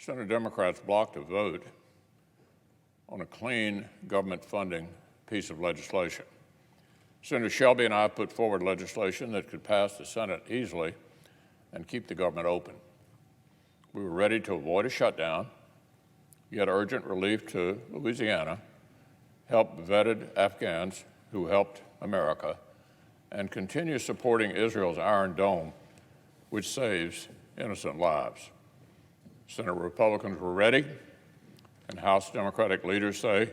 Senate Democrats blocked a vote on a clean government funding piece of legislation. Senator Shelby and I put forward legislation that could pass the Senate easily and keep the government open. We were ready to avoid a shutdown, get urgent relief to Louisiana, help vetted Afghans who helped America, and continue supporting Israel's Iron Dome, which saves innocent lives. Senate Republicans were ready, and House Democratic leaders say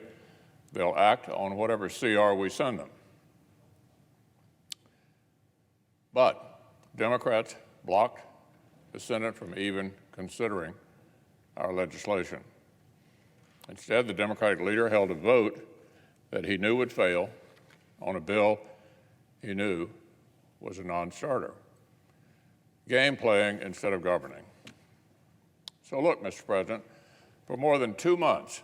they'll act on whatever CR we send them. But Democrats blocked the Senate from even considering our legislation. Instead, the Democratic leader held a vote that he knew would fail on a bill he knew was a non-starter. Game playing instead of governing. So look, Mr. President, for more than 2 months,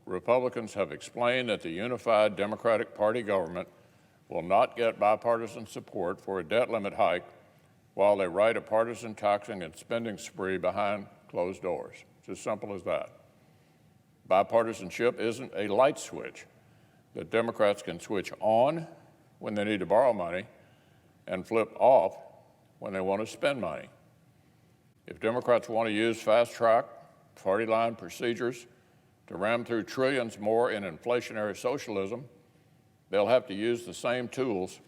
Republicans have explained that the unified Democratic Party government will not get bipartisan support for a debt limit hike while they write a partisan taxing and spending spree behind closed doors. It's as simple as that. Bipartisanship isn't a light switch that Democrats can switch on when they need to borrow money and flip off when they want to spend money. If Democrats want to use fast-track, party-line procedures to ram through trillions more in inflationary socialism, they'll have to use the same tools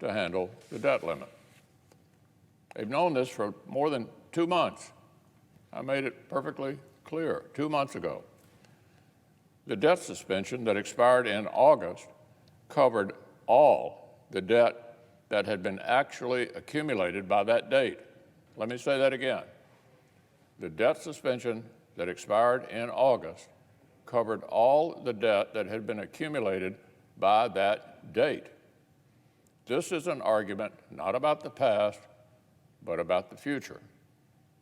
to handle the debt limit. They've known this for more than 2 months. I made it perfectly clear 2 months ago. The debt suspension that expired in August covered all the debt that had been actually accumulated by that date. Let me say that again. The debt suspension that expired in August covered all the debt that had been accumulated by that date. This is an argument not about the past, but about the future,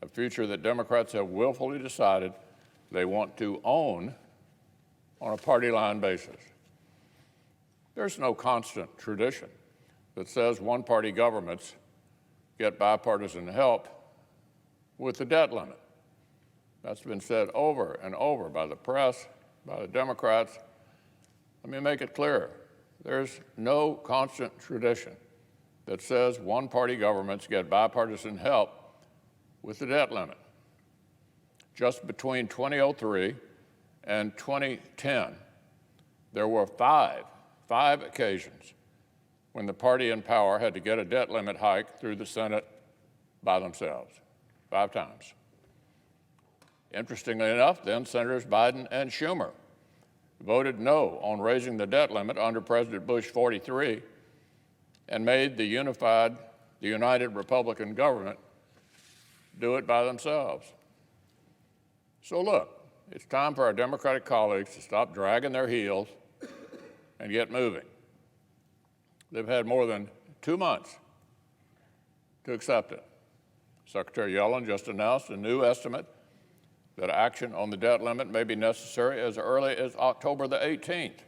a future that Democrats have willfully decided they want to own on a party line basis. There's no constant tradition that says one-party governments get bipartisan help with the debt limit. That's been said over and over by the press, by the Democrats. Let me make it clear. There's no constant tradition that says one-party governments get bipartisan help with the debt limit. Just between 2003 and 2010, there were five occasions when the party in power had to get a debt limit hike through the Senate by themselves, 5 times. Interestingly enough, then Senators Biden and Schumer voted no on raising the debt limit under President Bush 43 and made the united Republican government do it by themselves. So look, it's time for our Democratic colleagues to stop dragging their heels and get moving. They've had more than 2 months to accept it. Secretary Yellen just announced a new estimate that action on the debt limit may be necessary as early as October the 18th.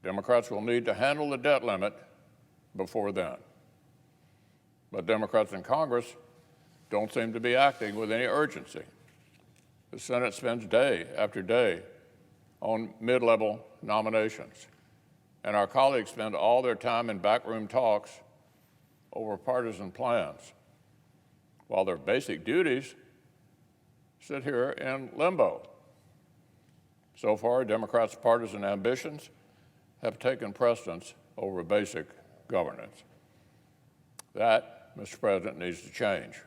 Democrats will need to handle the debt limit before then. But Democrats in Congress don't seem to be acting with any urgency. The Senate spends day after day on mid-level nominations, and our colleagues spend all their time in backroom talks over partisan plans, while their basic duties sit here in limbo. So far, Democrats' partisan ambitions have taken precedence over basic governance. That, Mr. President, needs to change.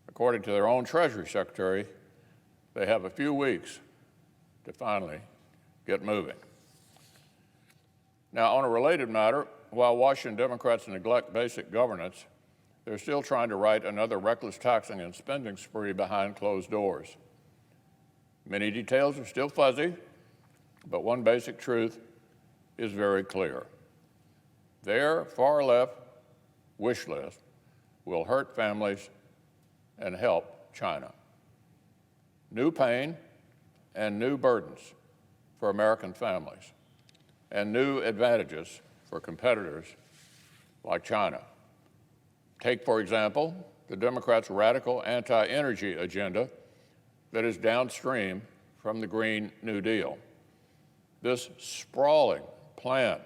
According to their own Treasury Secretary, they have a few weeks to finally get moving. Now, on a related matter, while Washington Democrats neglect basic governance, they're still trying to write another reckless taxing and spending spree behind closed doors. Many details are still fuzzy, but one basic truth is very clear. Their far-left wish list will hurt families and help China. New pain and new burdens for American families, and new advantages for competitors like China. Take, for example, the Democrats' radical anti-energy agenda that is downstream from the Green New Deal. This sprawling plan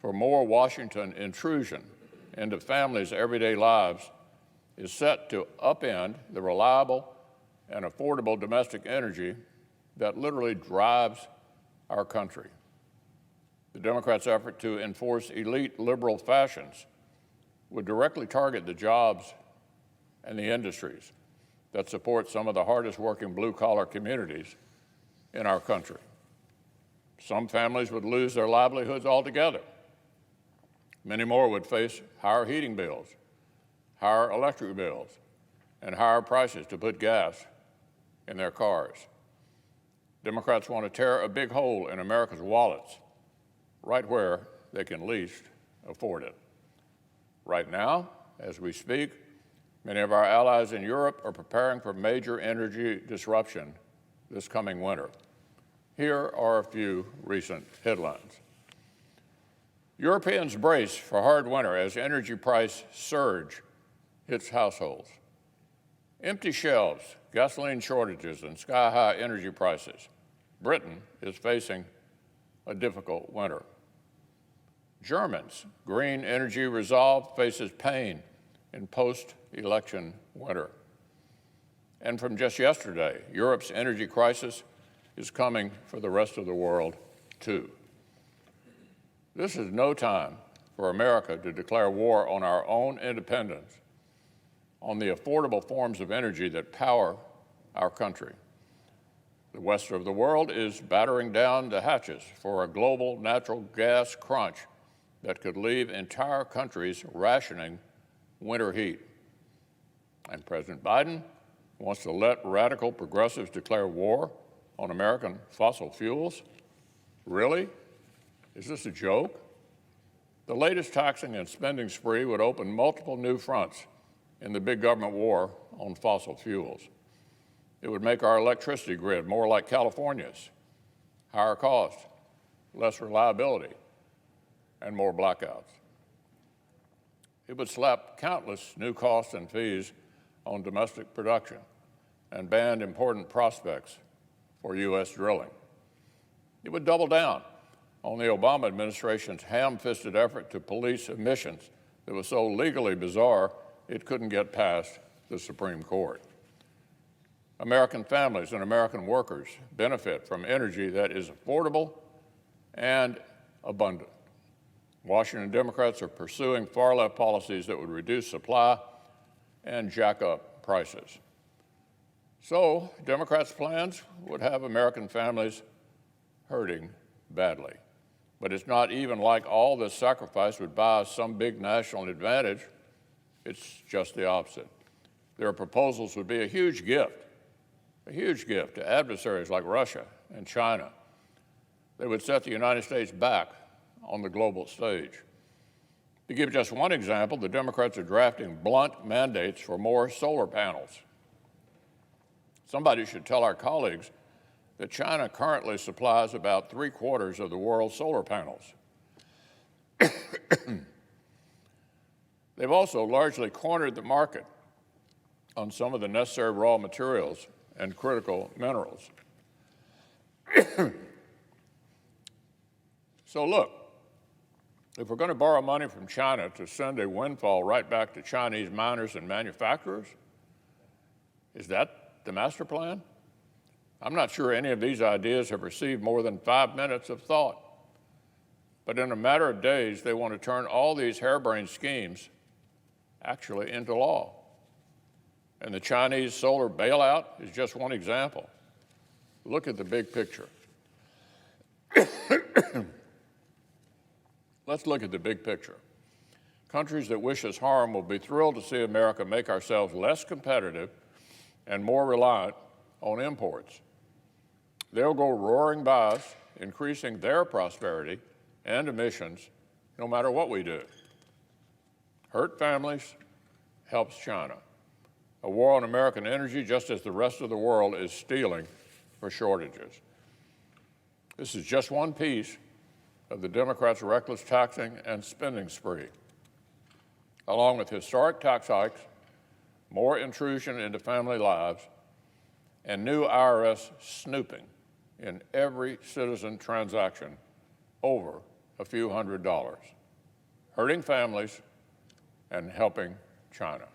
for more Washington intrusion into families' everyday lives is set to upend the reliable and affordable domestic energy that literally drives our country. The Democrats' effort to enforce elite liberal fashions would directly target the jobs and the industries that support some of the hardest working blue-collar communities in our country. Some families would lose their livelihoods altogether. Many more would face higher heating bills, higher electric bills, and higher prices to put gas in their cars. Democrats want to tear a big hole in America's wallets, right where they can least afford it. Right now, as we speak, many of our allies in Europe are preparing for major energy disruption this coming winter. Here are a few recent headlines. Europeans brace for hard winter as energy price surge hits households. Empty shelves, gasoline shortages, and sky-high energy prices. Britain is facing a difficult winter. Germans' green energy resolve faces pain in post-election winter. And from just yesterday, Europe's energy crisis is coming for the rest of the world, too. This is no time for America to declare war on our own independence, on the affordable forms of energy that power our country. The West of the world is battering down the hatches for a global natural gas crunch that could leave entire countries rationing winter heat. And President Biden wants to let radical progressives declare war on American fossil fuels? Really? Is this a joke? The latest taxing and spending spree would open multiple new fronts in the big government war on fossil fuels. It would make our electricity grid more like California's, higher cost, less reliability, and more blackouts. It would slap countless new costs and fees on domestic production and ban important prospects for U.S. drilling. It would double down on the Obama administration's ham-fisted effort to police emissions that was so legally bizarre it couldn't get past the Supreme Court. American families and American workers benefit from energy that is affordable and abundant. Washington Democrats are pursuing far-left policies that would reduce supply and jack up prices. So, Democrats' plans would have American families hurting badly. But it's not even like all this sacrifice would buy us some big national advantage. It's just the opposite. Their proposals would be a huge gift to adversaries like Russia and China. They would set the United States back on the global stage. To give just one example, the Democrats are drafting blunt mandates for more solar panels. Somebody should tell our colleagues that China currently supplies about 3/4 of the world's solar panels. They've also largely cornered the market on some of the necessary raw materials and critical minerals. So look, if we're going to borrow money from China to send a windfall right back to Chinese miners and manufacturers, is that the master plan? I'm not sure any of these ideas have received more than 5 minutes of thought. But in a matter of days, they want to turn all these harebrained schemes actually into law. And the Chinese solar bailout is just one example. Look at the big picture. Let's look at the big picture. Countries that wish us harm will be thrilled to see America make ourselves less competitive and more reliant on imports. They'll go roaring by us, increasing their prosperity and emissions no matter what we do. Hurt families, helps China. A war on American energy just as the rest of the world is stealing for shortages. This is just one piece of the Democrats' reckless taxing and spending spree. Along with historic tax hikes, more intrusion into family lives, and new IRS snooping in every citizen transaction over a few $100s, hurting families and helping China.